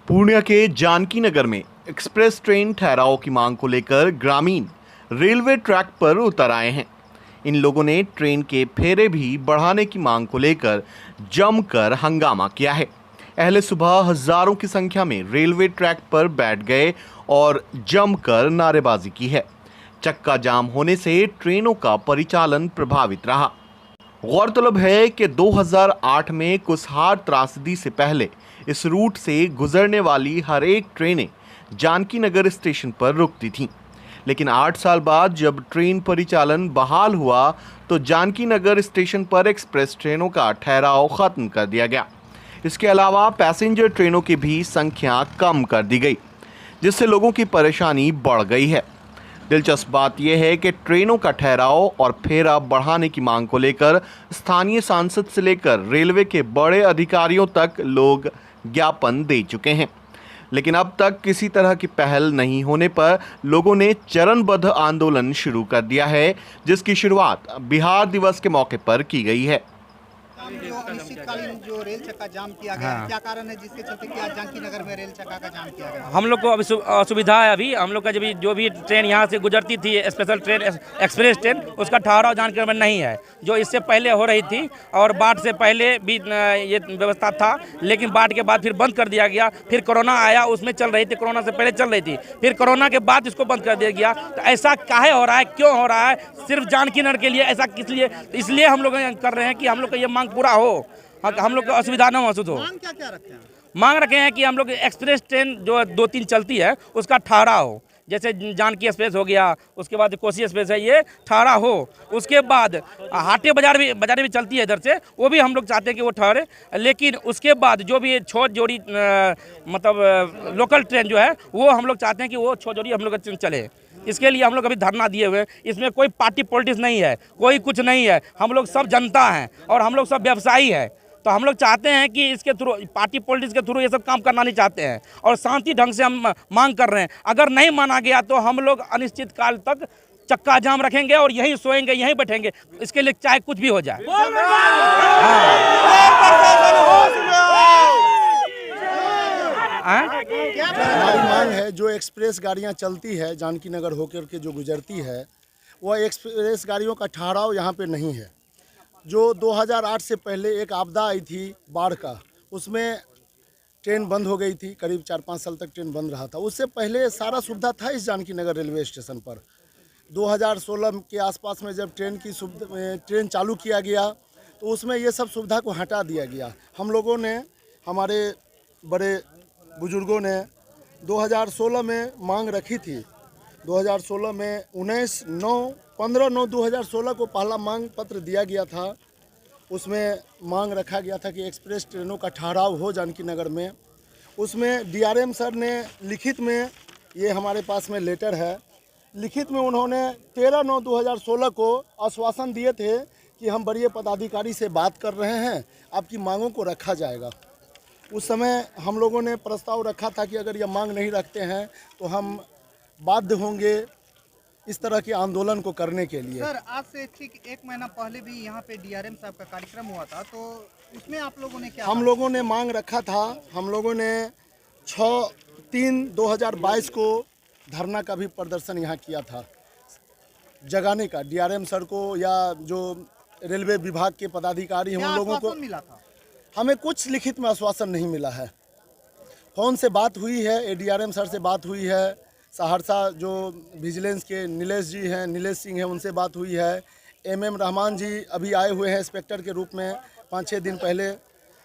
पूर्णिया के जानकी नगर में express train ठहराव की मांग को लेकर ग्रामीण रेलवे ट्रैक पर उतर आए हैं। इन लोगों ने ट्रेन के फेरे भी बढ़ाने की मांग को लेकर जमकर हंगामा किया है। अहले सुबह हजारों की संख्या में रेलवे ट्रैक पर बैठ गए और जमकर नारेबाजी की है। चक्का जाम होने से ट्रेनों का परिचालन प्रभावित रहा। गौरतलब है कि 2008 में कुसहार त्रासदी से पहले इस रूट से गुजरने वाली हर एक ट्रेनें जानकी नगर स्टेशन पर रुकती थीं। लेकिन 8 साल बाद जब ट्रेन परिचालन बहाल हुआ तो जानकी नगर स्टेशन पर एक्सप्रेस ट्रेनों का ठहराव खत्म कर दिया गया। इसके अलावा पैसेंजर ट्रेनों की भी संख्या कम कर दी गई, जिससे लोगों की परेशानी बढ़ गई है। दिलचस्प बात यह है कि ट्रेनों का ठहराव और फेरा बढ़ाने की मांग को लेकर स्थानीय सांसद से लेकर रेलवे के बड़े अधिकारियों तक लोग ज्ञापन दे चुके हैं, लेकिन अब तक किसी तरह की पहल नहीं होने पर लोगों ने चरणबद्ध आंदोलन शुरू कर दिया है, जिसकी शुरुआत बिहार दिवस के मौके पर की गई है। जो अनिश्चितकालीन जो रेल चक्का जाम किया गया है, क्या कारण है जिसके चलते कि आज जानकी नगर में रेल चक्का का जाम किया गया? हम लोग को अभी असुविधा है। अभी हम लोग का जो भी ट्रेन यहाँ से गुजरती थी, स्पेशल ट्रेन, एक्सप्रेस ट्रेन, उसका ठहराव जानकी नगर में नहीं है, जो इससे पहले हो रही थी। और बाढ़ से पहले भी ये व्यवस्था था, लेकिन बाढ़ के बाद फिर बंद कर दिया गया। फिर कोरोना आया, उसमें चल रही थी, कोरोना से पहले चल रही थी, फिर कोरोना के बाद इसको बंद कर दिया गया। तो ऐसा काहे हो रहा है, क्यों हो रहा है? सिर्फ जानकी नगर के लिए ऐसा किस लिए? इसलिए हम लोग कर रहे हैं कि हम लोग का ये मांग पूरा हो, हम लोग को असुविधा न महसूस हो। मांग क्या रखते हैं? मांग रखे हैं कि हम लोग एक्सप्रेस ट्रेन जो 2-3 चलती है उसका ठहराव हो, जैसे जानकी एक्सप्रेस हो गया, उसके बाद कोसी एक्सप्रेस है, ये ठहराव हो। उसके बाद हाटे बाजार भी चलती है इधर से, वो भी हम लोग चाहते हैं कि वो ठहरे। लेकिन उसके बाद जो भी 6 जोड़ी मतलब लोकल ट्रेन जो है, वो हम लोग चाहते हैं कि वो 6 जोड़ी हम लोग चले। इसके लिए हम लोग अभी धरना दिए हुए हैं। इसमें कोई पार्टी पॉलिटिक्स नहीं है, कोई कुछ नहीं है। हम लोग सब जनता हैं और हम लोग सब व्यवसायी हैं। तो हम लोग चाहते हैं कि इसके थ्रू, पार्टी पॉलिटिक्स के थ्रू ये सब काम करना नहीं चाहते हैं और शांति ढंग से हम मांग कर रहे हैं। अगर नहीं माना गया तो हम लोग अनिश्चित काल तक चक्का जाम रखेंगे और यहीं सोएंगे, यहीं बैठेंगे। इसके लिए चाहे कुछ भी हो जाए। हमारी मांग है, जो एक्सप्रेस गाड़ियां चलती है जानकी नगर होकर के जो गुजरती है, वह एक्सप्रेस गाड़ियों का ठहराव यहाँ पे नहीं है। जो 2008 से पहले एक आपदा आई थी बाढ़ का, उसमें ट्रेन बंद हो गई थी। करीब 4-5 साल तक ट्रेन बंद रहा था। उससे पहले सारा सुविधा था इस जानकी नगर रेलवे स्टेशन पर। 2016 के आसपास में जब ट्रेन चालू किया गया तो उसमें ये सब सुविधा को हटा दिया गया। हम लोगों ने, हमारे बड़े बुजुर्गों ने 2016 में मांग रखी थी। 2016 में 15/9/2016 को पहला मांग पत्र दिया गया था। उसमें मांग रखा गया था कि एक्सप्रेस ट्रेनों का ठहराव हो जानकी नगर में। उसमें डीआरएम सर ने लिखित में, ये हमारे पास में लेटर है, लिखित में उन्होंने 13/9/2016 को आश्वासन दिए थे कि हम वरीय पदाधिकारी से बात कर रहे हैं, आपकी मांगों को रखा जाएगा। उस समय हम लोगों ने प्रस्ताव रखा था कि अगर ये मांग नहीं रखते हैं तो हम बाध्य होंगे इस तरह के आंदोलन को करने के लिए। सर, आज से ठीक 1 महीना पहले भी यहाँ पे डीआरएम साहब का कार्यक्रम हुआ था, तो उसमें आप लोगों ने क्या? हम लोगों ने मांग रखा था। हम लोगों ने 6/3/2022 को धरना का भी प्रदर्शन यहाँ किया था, जगाने का डीआरएम सर को या जो रेलवे विभाग के पदाधिकारी हैं उन लोगों को। मिला था? हमें कुछ लिखित में आश्वासन नहीं मिला है। फ़ोन से बात हुई है, एडीआरएम सर से बात हुई है, सहरसा जो विजिलेंस के नीलेश जी हैं, नीलेश सिंह हैं, उनसे बात हुई है। एमएम रहमान जी अभी आए हुए हैं इंस्पेक्टर के रूप में 5-6 दिन पहले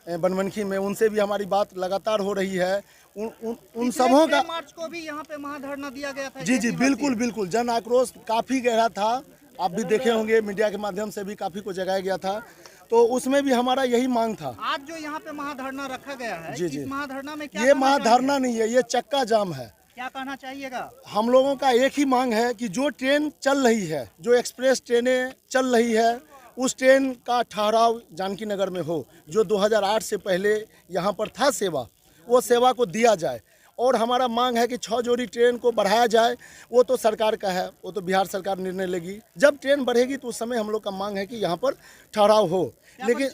बनमनखी में, उनसे भी हमारी बात लगातार हो रही है। उन सबों का मार्च को भी यहाँ पे महाधरना दिया गया था। जी बिल्कुल बिल्कुल, जन आक्रोश काफ़ी गहरा था। आप भी देखे होंगे, मीडिया के माध्यम से भी काफ़ी को जगाया गया था। तो उसमें भी हमारा यही मांग था। आज जो यहाँ पे महाधरना रखा गया है, जी इस महाधरना में क्या? ये महाधरना नहीं है, ये चक्का जाम है। क्या कहना चाहिएगा? हम लोगों का एक ही मांग है कि जो ट्रेन चल रही है, जो एक्सप्रेस ट्रेनें चल रही है, उस ट्रेन का ठहराव जानकी नगर में हो। जो 2008 से पहले यहाँ पर था सेवा, वो सेवा को दिया जाए। और हमारा मांग है कि 6 जोड़ी ट्रेन को बढ़ाया जाए। वो तो सरकार का है, वो तो बिहार सरकार निर्णय लेगी। जब ट्रेन बढ़ेगी तो उस समय हम लोग का मांग है कि यहाँ पर ठहराव हो। लेकिन